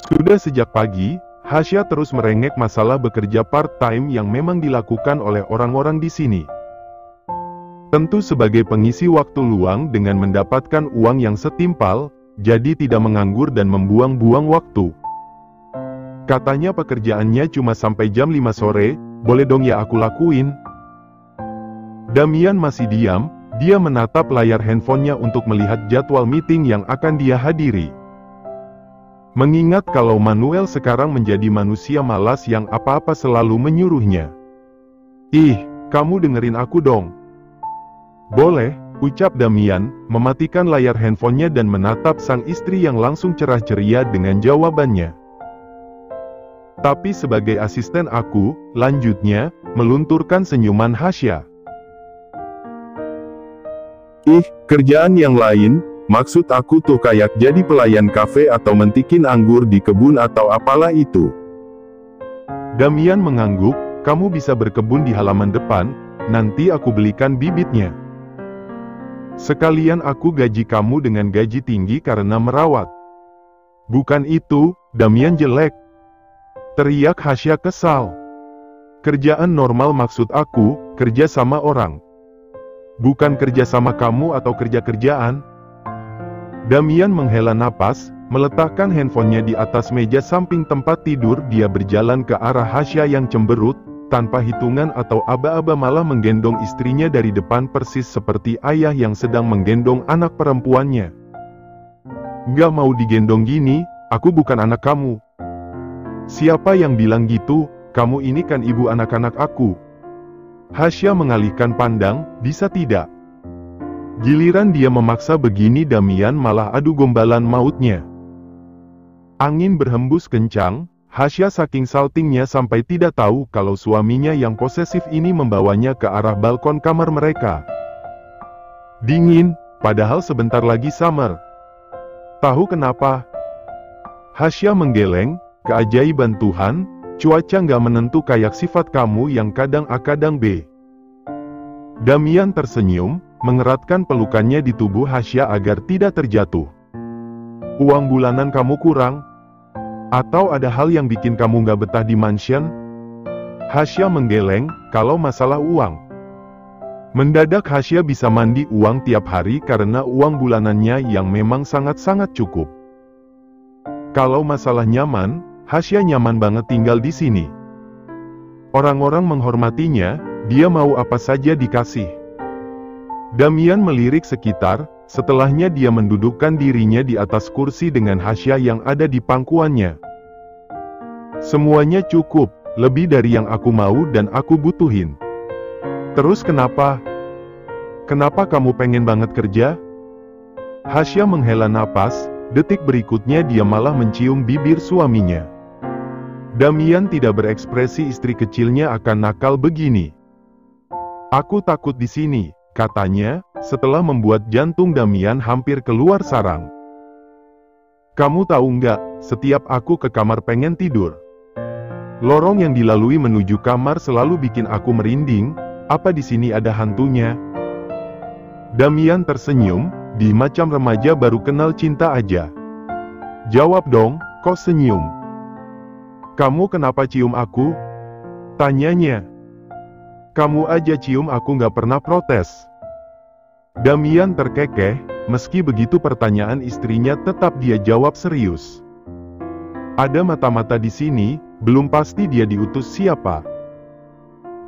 Sudah sejak pagi, Hasya terus merengek masalah bekerja part-time yang memang dilakukan oleh orang-orang di sini. Tentu sebagai pengisi waktu luang dengan mendapatkan uang yang setimpal, jadi tidak menganggur dan membuang-buang waktu. Katanya pekerjaannya cuma sampai jam 5 sore, boleh dong ya aku lakuin? Damian masih diam, dia menatap layar handphonenya untuk melihat jadwal meeting yang akan dia hadiri. Mengingat kalau Manuel sekarang menjadi manusia malas yang apa-apa selalu menyuruhnya. Ih, kamu dengerin aku dong. Boleh, ucap Damian, mematikan layar handphonenya dan menatap sang istri yang langsung cerah ceria dengan jawabannya. Tapi sebagai asisten aku, lanjutnya, melunturkan senyuman Hasya. Ih, kerjaan yang lain, maksud aku tuh kayak jadi pelayan kafe atau mentikin anggur di kebun atau apalah itu. Damian mengangguk, kamu bisa berkebun di halaman depan, nanti aku belikan bibitnya. Sekalian aku gaji kamu dengan gaji tinggi karena merawat. Bukan itu, Damian jelek. Teriak Hasya kesal. Kerjaan normal maksud aku, kerja sama orang. Bukan kerja sama kamu atau kerja-kerjaan. Damian menghela napas, meletakkan handphonenya di atas meja samping tempat tidur. Dia berjalan ke arah Hasya yang cemberut, tanpa hitungan atau aba-aba malah menggendong istrinya dari depan persis seperti ayah yang sedang menggendong anak perempuannya. Gak mau digendong gini, aku bukan anak kamu. Siapa yang bilang gitu, kamu ini kan ibu anak-anak aku. Hasya mengalihkan pandang, bisa tidak? Giliran dia memaksa begini Damian malah adu gombalan mautnya. Angin berhembus kencang, Hasya saking saltingnya sampai tidak tahu kalau suaminya yang posesif ini membawanya ke arah balkon kamar mereka. Dingin, padahal sebentar lagi summer. Tahu kenapa? Hasya menggeleng, keajaiban Tuhan, cuaca nggak menentu kayak sifat kamu yang kadang A kadang B. Damian tersenyum, mengeratkan pelukannya di tubuh Hasya agar tidak terjatuh. Uang bulanan kamu kurang? Atau ada hal yang bikin kamu nggak betah di mansion? Hasya menggeleng, kalau masalah uang. Mendadak Hasya bisa mandi uang tiap hari karena uang bulanannya yang memang sangat-sangat cukup. Kalau masalah nyaman, Hasya nyaman banget tinggal di sini. Orang-orang menghormatinya, dia mau apa saja dikasih. Damian melirik sekitar, setelahnya dia mendudukkan dirinya di atas kursi dengan Hasya yang ada di pangkuannya. Semuanya cukup, lebih dari yang aku mau dan aku butuhin. Terus kenapa? Kenapa kamu pengen banget kerja? Hasya menghela napas, detik berikutnya dia malah mencium bibir suaminya. Damian tidak berekspresi istri kecilnya akan nakal begini. Aku takut di sini, katanya, setelah membuat jantung Damian hampir keluar sarang. Kamu tahu nggak, setiap aku ke kamar pengen tidur. Lorong yang dilalui menuju kamar selalu bikin aku merinding, apa di sini ada hantunya? Damian tersenyum, di macam remaja baru kenal cinta aja. Jawab dong, kok senyum? Kamu kenapa cium aku? Tanyanya. Kamu aja cium aku nggak pernah protes. Damian terkekeh, meski begitu pertanyaan istrinya tetap dia jawab serius. Ada mata-mata di sini, belum pasti dia diutus siapa.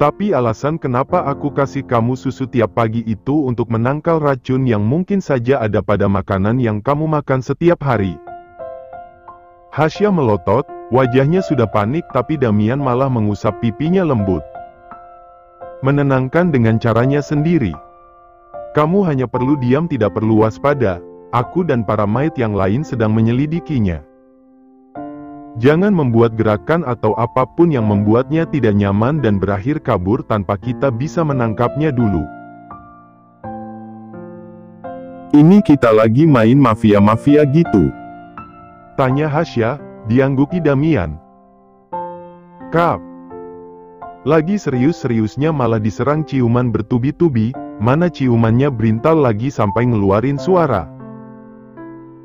Tapi alasan kenapa aku kasih kamu susu tiap pagi itu untuk menangkal racun yang mungkin saja ada pada makanan yang kamu makan setiap hari. Hasya melotot, wajahnya sudah panik tapi Damian malah mengusap pipinya lembut. Menenangkan dengan caranya sendiri. Kamu hanya perlu diam, tidak perlu waspada, aku dan para maid yang lain sedang menyelidikinya. Jangan membuat gerakan atau apapun yang membuatnya tidak nyaman dan berakhir kabur tanpa kita bisa menangkapnya dulu. Ini kita lagi main mafia-mafia gitu? Tanya Hasya, diangguki Damian. Kap. Lagi serius-seriusnya malah diserang ciuman bertubi-tubi, mana ciumannya berintal lagi sampai ngeluarin suara.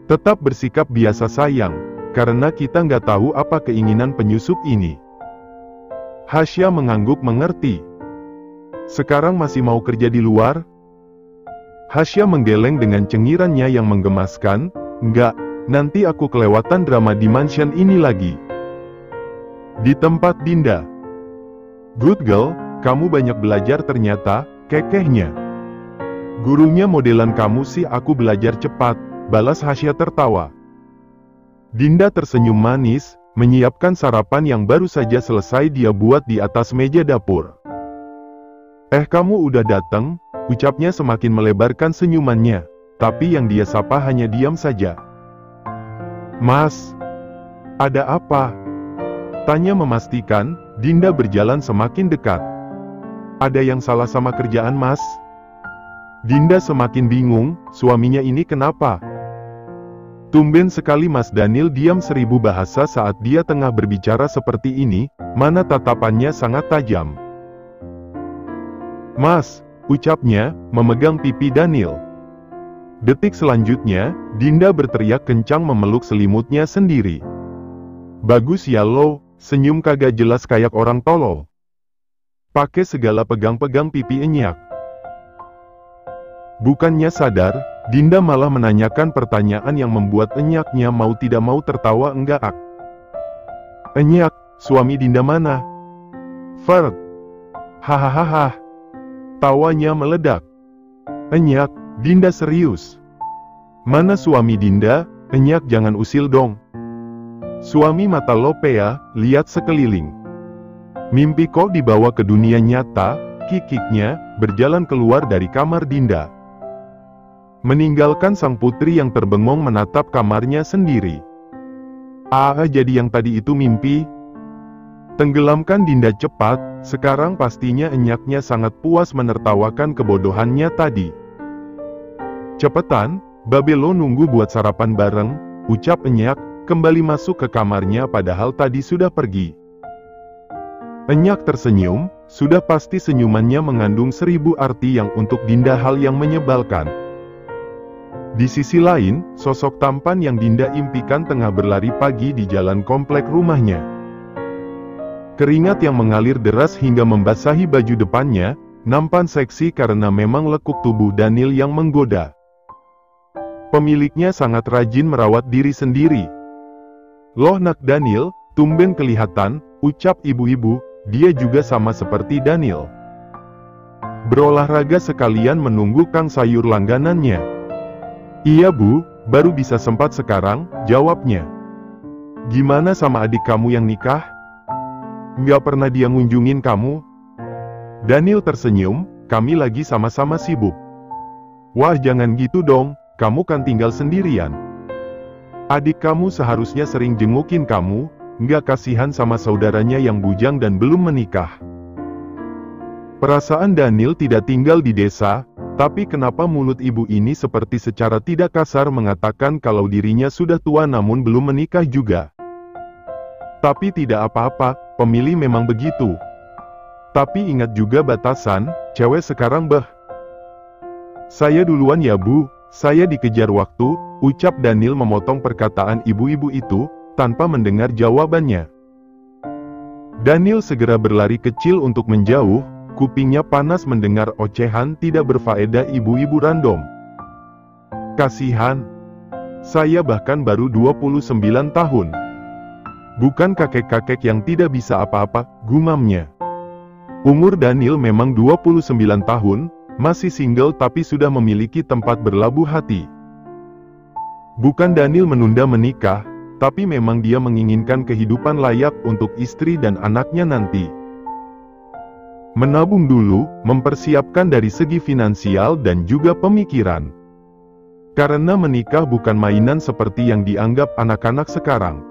Tetap bersikap biasa sayang, karena kita nggak tahu apa keinginan penyusup ini. Hasya mengangguk mengerti. Sekarang masih mau kerja di luar? Hasya menggeleng dengan cengirannya yang menggemaskan. Enggak, nanti aku kelewatan drama di mansion ini lagi. Di tempat Dinda. Good girl, kamu banyak belajar ternyata, kekehnya. Gurunya modelan kamu sih. Aku belajar cepat, balas Hasya tertawa. Dinda tersenyum manis, menyiapkan sarapan yang baru saja selesai dia buat di atas meja dapur. Kamu udah datang, ucapnya semakin melebarkan senyumannya, tapi yang dia sapa hanya diam saja. Mas, ada apa? Tanya memastikan, Dinda berjalan semakin dekat. Ada yang salah sama kerjaan mas? Dinda semakin bingung, suaminya ini kenapa? Tumben sekali Mas Daniel diam 1000 bahasa saat dia tengah berbicara seperti ini, mana tatapannya sangat tajam. Mas, ucapnya, memegang pipi Daniel. Detik selanjutnya, Dinda berteriak kencang memeluk selimutnya sendiri. Bagus ya lo, senyum kagak jelas kayak orang tolol. Pakai segala pegang-pegang pipi enyak. Bukannya sadar, Dinda malah menanyakan pertanyaan yang membuat enyaknya mau tidak mau tertawa enggak. Enyak, suami Dinda mana? Ferd. Hahaha. Tawanya meledak. Enyak, Dinda serius. Mana suami Dinda? Enyak jangan usil dong. Suami mata Lopea, lihat sekeliling. Mimpi kok dibawa ke dunia nyata, kikiknya, berjalan keluar dari kamar Dinda. Meninggalkan sang putri yang terbengong menatap kamarnya sendiri. Jadi yang tadi itu mimpi? Tenggelamkan Dinda cepat, sekarang pastinya enyaknya sangat puas menertawakan kebodohannya tadi. Cepetan, Babelo nunggu buat sarapan bareng, ucap enyak, kembali masuk ke kamarnya padahal tadi sudah pergi. Enyak tersenyum, sudah pasti senyumannya mengandung 1000 arti yang untuk Dinda hal yang menyebalkan. Di sisi lain, sosok tampan yang Dinda impikan tengah berlari pagi di jalan komplek rumahnya. Keringat yang mengalir deras hingga membasahi baju depannya, nampak seksi karena memang lekuk tubuh Daniel yang menggoda. Pemiliknya sangat rajin merawat diri sendiri. Loh nak Daniel, tumben kelihatan, ucap ibu-ibu, dia juga sama seperti Daniel. Berolahraga sekalian menunggu kang sayur langganannya. Iya bu, baru bisa sempat sekarang, jawabnya. Gimana sama adik kamu yang nikah? Nggak pernah dia ngunjungin kamu? Daniel tersenyum, kami lagi sama-sama sibuk. Wah jangan gitu dong, kamu kan tinggal sendirian. Adik kamu seharusnya sering jengukin kamu, nggak kasihan sama saudaranya yang bujang dan belum menikah. Perasaan Daniel tidak tinggal di desa, tapi kenapa mulut ibu ini seperti secara tidak kasar mengatakan kalau dirinya sudah tua namun belum menikah juga. Tapi tidak apa-apa, pemilih memang begitu. Tapi ingat juga batasan, cewek sekarang Saya duluan ya bu, saya dikejar waktu, ucap Daniel memotong perkataan ibu-ibu itu, tanpa mendengar jawabannya. Daniel segera berlari kecil untuk menjauh, kupingnya panas mendengar ocehan tidak berfaedah ibu-ibu random. Kasihan. Saya bahkan baru 29 tahun. Bukan kakek-kakek yang tidak bisa apa-apa, gumamnya. Umur Daniel memang 29 tahun, masih single tapi sudah memiliki tempat berlabuh hati. Bukan Daniel menunda menikah, tapi memang dia menginginkan kehidupan layak untuk istri dan anaknya nanti. Menabung dulu, mempersiapkan dari segi finansial dan juga pemikiran. Karena menikah bukan mainan seperti yang dianggap anak-anak sekarang.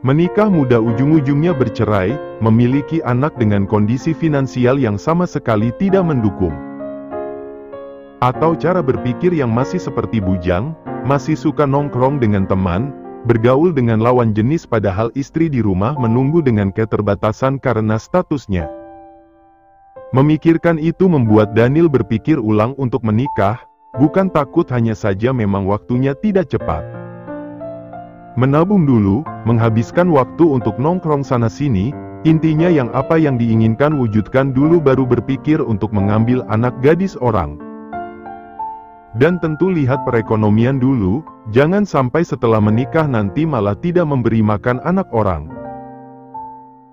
Menikah muda ujung-ujungnya bercerai, memiliki anak dengan kondisi finansial yang sama sekali tidak mendukung. Atau cara berpikir yang masih seperti bujang, masih suka nongkrong dengan teman, bergaul dengan lawan jenis padahal istri di rumah menunggu dengan keterbatasan karena statusnya. Memikirkan itu membuat Daniel berpikir ulang untuk menikah, bukan takut hanya saja memang waktunya tidak cepat. Menabung dulu, menghabiskan waktu untuk nongkrong sana-sini, intinya yang apa yang diinginkan wujudkan dulu baru berpikir untuk mengambil anak gadis orang. Dan tentu lihat perekonomian dulu, jangan sampai setelah menikah nanti malah tidak memberi makan anak orang.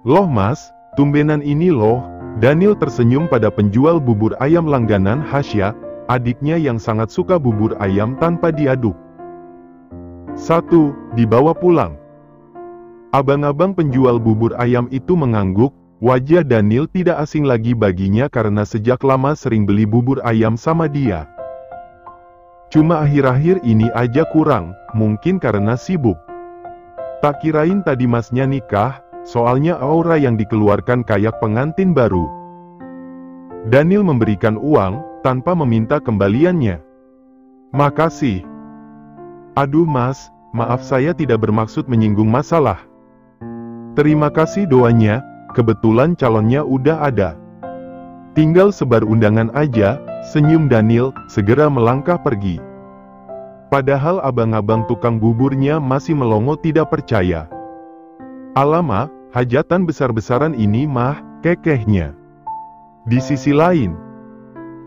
Loh mas, tumbenan ini loh. Daniel tersenyum pada penjual bubur ayam langganan Hasya, adiknya yang sangat suka bubur ayam tanpa diaduk. 1. Dibawa pulang. Abang-abang penjual bubur ayam itu mengangguk, wajah Daniel tidak asing lagi baginya karena sejak lama sering beli bubur ayam sama dia. Cuma akhir-akhir ini aja kurang, mungkin karena sibuk. Tak kirain tadi masnya nikah, soalnya aura yang dikeluarkan kayak pengantin baru. Daniel memberikan uang, tanpa meminta kembaliannya. Makasih. Aduh mas, maaf saya tidak bermaksud menyinggung masalah. Terima kasih doanya, kebetulan calonnya udah ada. Tinggal sebar undangan aja, senyum Daniel, segera melangkah pergi. Padahal abang-abang tukang buburnya masih melongo tidak percaya. Alamak, hajatan besar-besaran ini mah, kekehnya. Di sisi lain,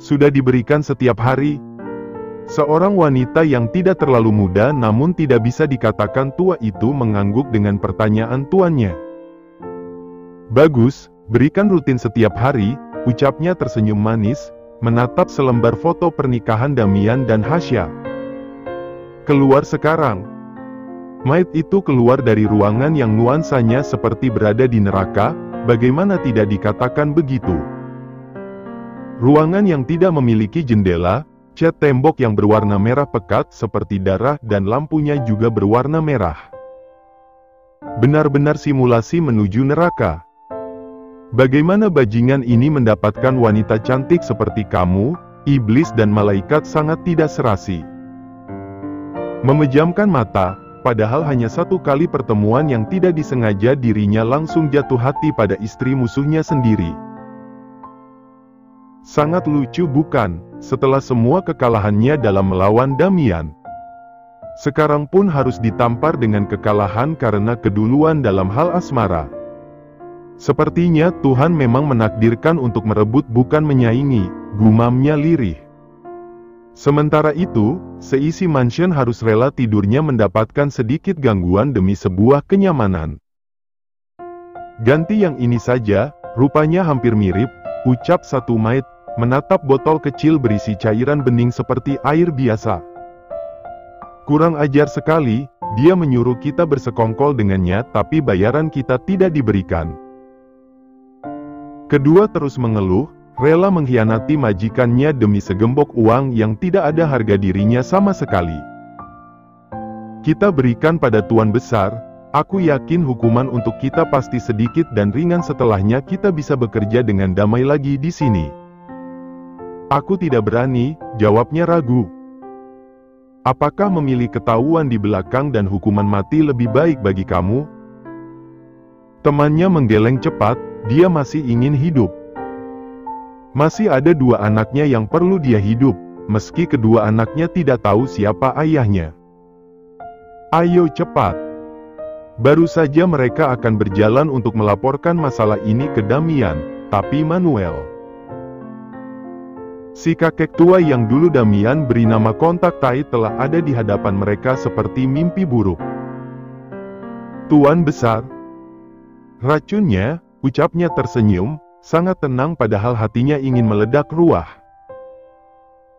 sudah diberikan setiap hari. Seorang wanita yang tidak terlalu muda namun tidak bisa dikatakan tua itu mengangguk dengan pertanyaan tuannya. Bagus, berikan rutin setiap hari, ucapnya tersenyum manis, menatap selembar foto pernikahan Damian dan Hasya. Keluar sekarang. Maid itu keluar dari ruangan yang nuansanya seperti berada di neraka, bagaimana tidak dikatakan begitu. Ruangan yang tidak memiliki jendela, cat tembok yang berwarna merah pekat seperti darah dan lampunya juga berwarna merah. Benar-benar simulasi menuju neraka. Bagaimana bajingan ini mendapatkan wanita cantik seperti kamu? Iblis dan malaikat sangat tidak serasi. Memejamkan mata, padahal hanya satu kali pertemuan yang tidak disengaja dirinya langsung jatuh hati pada istri musuhnya sendiri. Sangat lucu bukan, setelah semua kekalahannya dalam melawan Damian. Sekarang pun harus ditampar dengan kekalahan karena keduluan dalam hal asmara. Sepertinya Tuhan memang menakdirkan untuk merebut bukan menyaingi, gumamnya lirih. Sementara itu, seisi mansion harus rela tidurnya mendapatkan sedikit gangguan demi sebuah kenyamanan. Ganti yang ini saja, rupanya hampir mirip, ucap satu maid, menatap botol kecil berisi cairan bening seperti air biasa. Kurang ajar sekali, dia menyuruh kita bersekongkol dengannya tapi bayaran kita tidak diberikan. Kedua terus mengeluh, rela mengkhianati majikannya demi segembok uang yang tidak ada harga dirinya sama sekali. Kita berikan pada Tuan Besar, aku yakin hukuman untuk kita pasti sedikit dan ringan setelahnya kita bisa bekerja dengan damai lagi di sini. Aku tidak berani, jawabnya ragu. Apakah memilih ketahuan di belakang dan hukuman mati lebih baik bagi kamu? Temannya menggeleng cepat, dia masih ingin hidup. Masih ada dua anaknya yang perlu dia hidup, meski kedua anaknya tidak tahu siapa ayahnya. Ayo cepat. Baru saja mereka akan berjalan untuk melaporkan masalah ini ke Damian, tapi Manuel. Si kakek tua yang dulu Damian beri nama kontak Tai telah ada di hadapan mereka seperti mimpi buruk. Tuan Besar. Racunnya, ucapnya tersenyum, sangat tenang padahal hatinya ingin meledak ruah.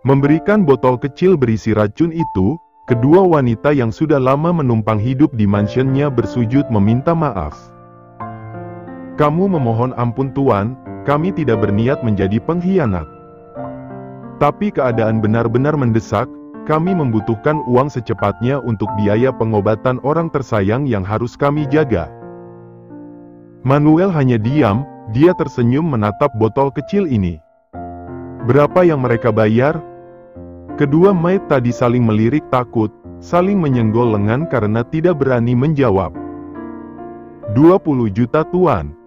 Memberikan botol kecil berisi racun itu, kedua wanita yang sudah lama menumpang hidup di mansionnya bersujud meminta maaf. Kamu memohon ampun Tuan, kami tidak berniat menjadi pengkhianat. Tapi keadaan benar-benar mendesak, kami membutuhkan uang secepatnya untuk biaya pengobatan orang tersayang yang harus kami jaga. Manuel hanya diam, dia tersenyum menatap botol kecil ini. Berapa yang mereka bayar? Kedua maid tadi saling melirik takut, saling menyenggol lengan karena tidak berani menjawab. 20 juta Tuan.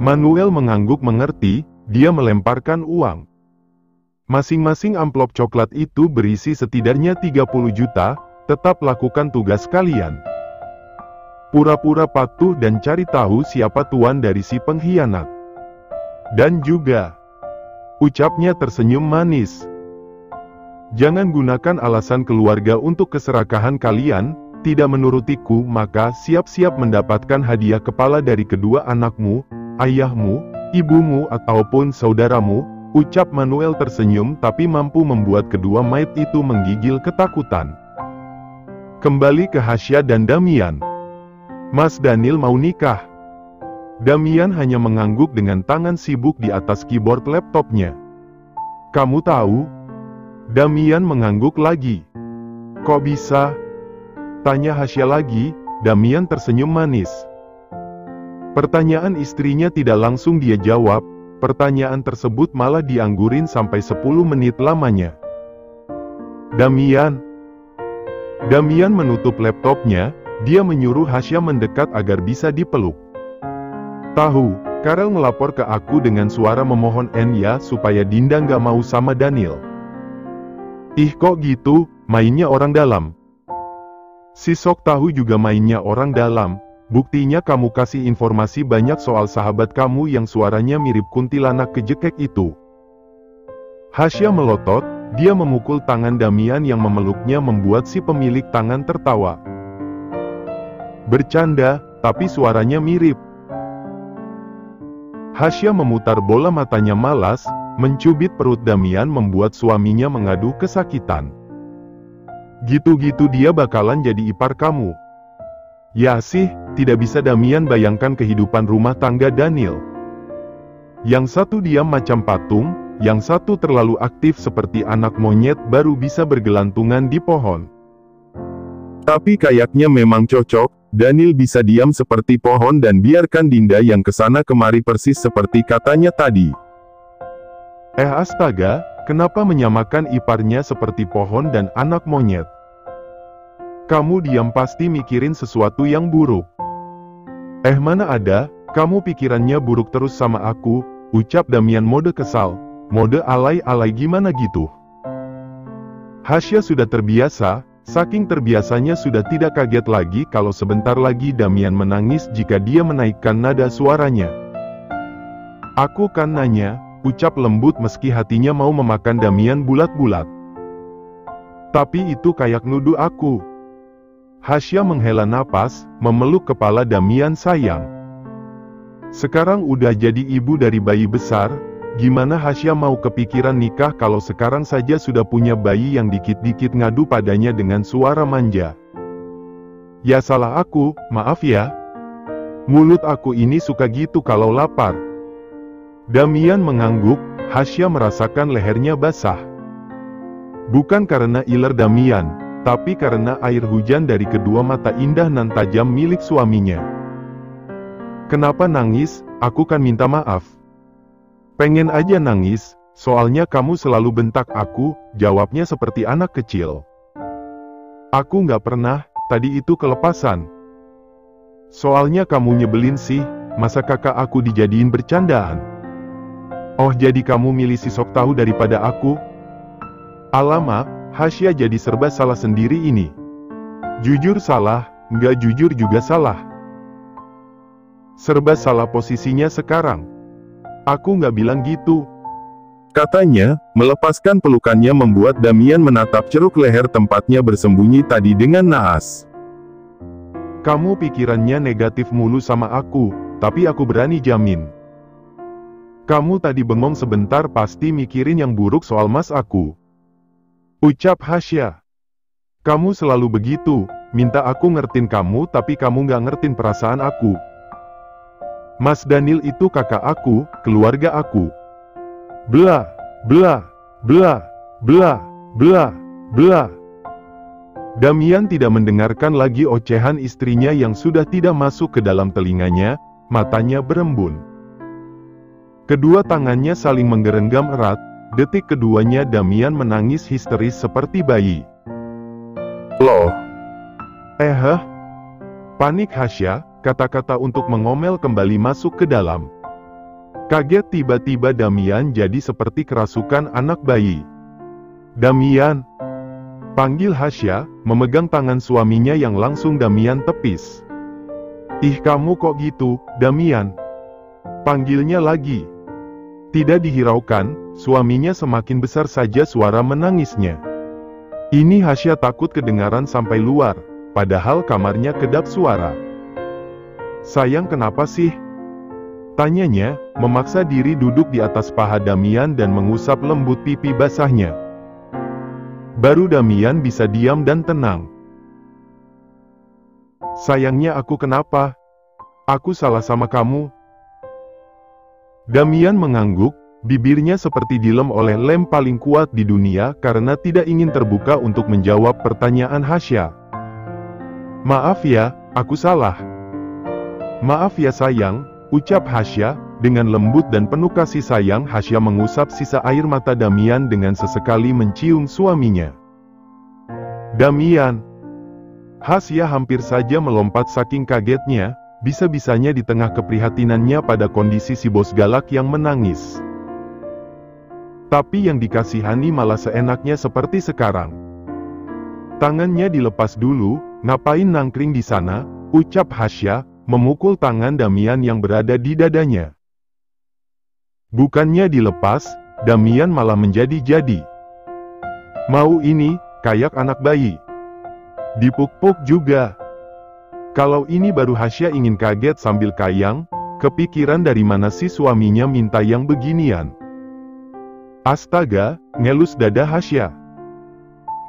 Manuel mengangguk mengerti, dia melemparkan uang. Masing-masing amplop coklat itu berisi setidaknya 30 juta, tetap lakukan tugas kalian. pura-pura patuh dan cari tahu siapa tuan dari si pengkhianat. Dan juga, ucapnya tersenyum manis. Jangan gunakan alasan keluarga untuk keserakahan kalian. Tidak menurutiku, maka siap-siap mendapatkan hadiah kepala dari kedua anakmu, ayahmu, ibumu ataupun saudaramu. Ucap Manuel tersenyum tapi mampu membuat kedua maid itu menggigil ketakutan. Kembali ke Hasya dan Damian. Mas Daniel mau nikah. Damian hanya mengangguk dengan tangan sibuk di atas keyboard laptopnya. Kamu tahu? Damian mengangguk lagi. Kok bisa? Tanya Hasya lagi. Damian tersenyum manis. Pertanyaan istrinya tidak langsung dia jawab. Pertanyaan tersebut malah dianggurin sampai 10 menit lamanya. Damian menutup laptopnya. Dia menyuruh Hasya mendekat agar bisa dipeluk. Tahu, Karel melapor ke aku dengan suara memohon ya supaya Dinda nggak mau sama Daniel. Ih kok gitu, mainnya orang dalam. Si Sok tahu juga mainnya orang dalam. Buktinya kamu kasih informasi banyak soal sahabat kamu yang suaranya mirip kuntilanak kejekek itu. Hasya melotot, dia memukul tangan Damian yang memeluknya membuat si pemilik tangan tertawa. Bercanda, tapi suaranya mirip. Hasya memutar bola matanya malas, mencubit perut Damian membuat suaminya mengadu kesakitan. Gitu-gitu dia bakalan jadi ipar kamu. Ya sih, tidak bisa Damian bayangkan kehidupan rumah tangga Daniel. Yang satu diam macam patung, yang satu terlalu aktif seperti anak monyet baru bisa bergelantungan di pohon. Tapi kayaknya memang cocok, Daniel bisa diam seperti pohon dan biarkan Dinda yang kesana kemari persis seperti katanya tadi. Astaga, kenapa menyamakan iparnya seperti pohon dan anak monyet? Kamu diam pasti mikirin sesuatu yang buruk. Mana ada, kamu pikirannya buruk terus sama aku, ucap Damian mode kesal, mode alay-alay gimana gitu. Hasya sudah terbiasa, saking terbiasanya sudah tidak kaget lagi kalau sebentar lagi Damian menangis jika dia menaikkan nada suaranya. Aku kan nanya, ucap lembut meski hatinya mau memakan Damian bulat-bulat. Tapi itu kayak nuduh aku. Hasya menghela napas, memeluk kepala Damian sayang. Sekarang udah jadi ibu dari bayi besar, gimana Hasya mau kepikiran nikah kalau sekarang saja sudah punya bayi yang dikit-dikit ngadu padanya dengan suara manja. Ya salah aku, maaf ya. Mulut aku ini suka gitu kalau lapar. Damian mengangguk, Hasya merasakan lehernya basah. Bukan karena iler Damian, tapi karena air hujan dari kedua mata indah nan tajam milik suaminya. Kenapa nangis? Aku kan minta maaf. Pengen aja nangis, soalnya kamu selalu bentak aku, jawabnya seperti anak kecil. Aku nggak pernah, tadi itu kelepasan. Soalnya kamu nyebelin sih, masa kakak aku dijadiin bercandaan. Oh jadi kamu milih si Sok tahu daripada aku? Alamak, Hasya jadi serba salah sendiri ini. Jujur salah, nggak jujur juga salah. Serba salah posisinya sekarang. Aku nggak bilang gitu. Katanya, melepaskan pelukannya membuat Damian menatap ceruk leher tempatnya bersembunyi tadi dengan naas. Kamu pikirannya negatif mulu sama aku, tapi aku berani jamin. Kamu tadi bengong sebentar pasti mikirin yang buruk soal mas aku. Ucap Hasya. Kamu selalu begitu, minta aku ngertiin kamu tapi kamu nggak ngertiin perasaan aku. Mas Daniel itu kakak aku, keluarga aku. Bla, bla, bla, bla, bla, bla. Damian tidak mendengarkan lagi ocehan istrinya yang sudah tidak masuk ke dalam telinganya, matanya berembun. Kedua tangannya saling menggenggam erat. Detik keduanya Damian menangis histeris seperti bayi. Loh? Panik Hasya, kata-kata untuk mengomel kembali masuk ke dalam. Kaget tiba-tiba Damian jadi seperti kerasukan anak bayi. Damian, panggil Hasya, memegang tangan suaminya yang langsung Damian tepis. Ih kamu kok gitu, Damian? Panggilnya lagi. Tidak dihiraukan, suaminya semakin besar saja suara menangisnya. Ini Hasya takut kedengaran sampai luar, padahal kamarnya kedap suara. Sayang kenapa sih? Tanyanya, memaksa diri duduk di atas paha Damian dan mengusap lembut pipi basahnya. Baru Damian bisa diam dan tenang. Sayangnya aku kenapa? Aku salah sama kamu. Damian mengangguk, bibirnya seperti dilem oleh lem paling kuat di dunia karena tidak ingin terbuka untuk menjawab pertanyaan Hasya. Maaf ya, aku salah. Maaf ya sayang, ucap Hasya, dengan lembut dan penuh kasih sayang. Hasya mengusap sisa air mata Damian dengan sesekali mencium suaminya. Damian. Hasya hampir saja melompat saking kagetnya, bisa-bisanya di tengah keprihatinannya pada kondisi si bos galak yang menangis. Tapi yang dikasihani malah seenaknya seperti sekarang. Tangannya dilepas dulu, ngapain nangkring di sana, ucap Hasya, memukul tangan Damian yang berada di dadanya. Bukannya dilepas, Damian malah menjadi-jadi. Mau ini, kayak anak bayi. Dipuk-puk juga. Kalau ini baru Hasya ingin kaget sambil kayang, kepikiran dari mana si suaminya minta yang beginian. Astaga, ngelus dada Hasya.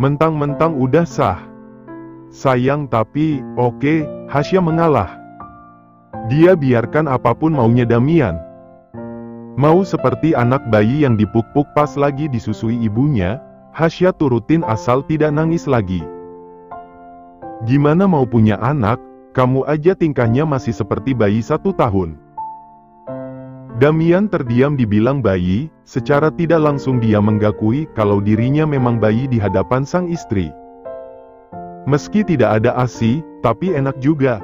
Mentang-mentang udah sah. Sayang tapi, oke, Hasya mengalah. Dia biarkan apapun maunya Damian. Mau seperti anak bayi yang dipuk-puk pas lagi disusui ibunya, Hasya turutin asal tidak nangis lagi. Gimana mau punya anak, kamu aja tingkahnya masih seperti bayi 1 tahun. Damian terdiam dibilang bayi, secara tidak langsung dia menggakui kalau dirinya memang bayi di hadapan sang istri. Meski tidak ada ASI, tapi enak juga.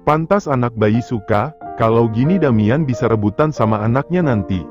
Pantas anak bayi suka, kalau gini Damian bisa rebutan sama anaknya nanti.